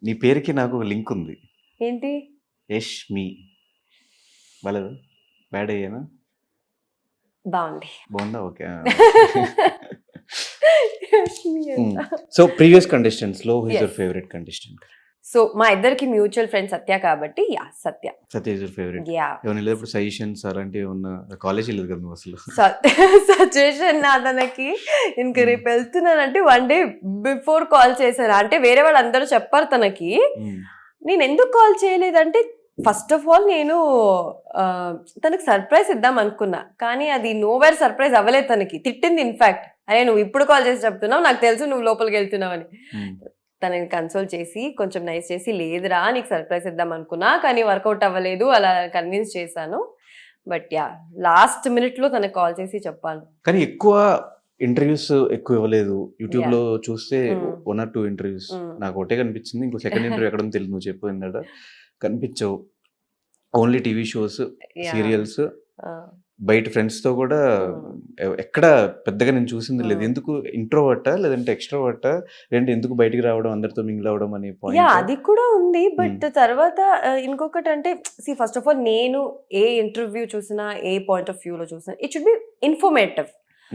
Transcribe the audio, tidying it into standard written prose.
నీ పేరుకి నాకు ఒక లింక్ ఉంది. ఏంటి? యష్మి. బాలేదా? బ్యాడ్ అయ్యానా? బాగుంది. బాగుందా? ఓకే. యష్మి అంట. సో ప్రీవియస్ కంటెస్టెంట్స్లో who is your Yes. Favourite contestant? So మా ఇద్దరికి మ్యూచువల్ ఫ్రెండ్ సత్య కాబట్టి yeah Satya. Satya is your favourite. Yeah ఏమైనా లేదప్పుడు సజెషన్స్ అలాంటివి ఏమన్నా? కాలేజ్ వెళ్ళదు కదా నువ్వు అసలు. సజెషన్ నా తనకి ఇంక రేపు వెళ్తున్నానంటే 1 day బిఫోర్ కాల్ చేశారు. అంటే వేరే వాళ్ళు అందరూ చెప్పారు తనకి. నేను ఎందుకు కాల్ చేయలేదంటే ఫస్ట్ ఆఫ్ ఆల్ నేను తనకు సర్ప్రైజ్ ఇద్దాం అనుకున్నా, కానీ అది నోవేర్ సర్ప్రైజ్ అవ్వలేదు. తనకి తిట్టింది ఇన్ఫాక్ట్, అరే నువ్వు ఇప్పుడు కాల్ చేసి చెప్తున్నావు, నాకు తెలుసు నువ్వు లోపలికి వెళ్తున్నావు అని. తనని కన్సోల్ చేసి కొంచెం నైస్ చేసి, లేదురా నీకు సర్ప్రైజ్ ఇద్దాం అనుకున్నా కానీ వర్కౌట్ అవ్వలేదు, అలా కన్విన్స్ చేశాను. బట్ యా లాస్ట్ మినిట్ లో తనకు కాల్ చేసి చెప్పాను. కానీ ఎక్కువ ఇంటర్వ్యూస్ ఎక్కువ ఇవ్వలేదు. యూట్యూబ్ లో చూస్తే 1 or 2 ఇంటర్వ్యూస్. నాకు ఒకటే కనిపించింది. ఇంకో సెకండ్ ఇంటర్వ్యూ ఎక్కడ తెలియదు. నువ్వు చెప్పిందట కనిపించవు. ఓన్లీ టీవీ షోస్, సీరియల్స్, బయట ఫ్రెండ్స్ తో కూడా ఎక్కడ పెద్దగా నేను చూసింది లేదు. ఎందుకు ఇంట్రోవర్టా లేదంటే ఎక్స్ట్రోవర్టా, లేదంటే ఎందుకు బయటికి రావడం, అందరితో మింగిల్ అవడం అనే యా అది కూడా ఉంది. బట్ తర్వాత ఇంకొకటి అంటే ఫస్ట్ ఆఫ్ ఆల్ నేను ఏ ఇంటర్వ్యూ చూసినా, ఏ పాయింట్ ఆఫ్ వ్యూ లో చూసినా, ఇట్ షుడ్ బి ఇన్ఫర్మేటివ్.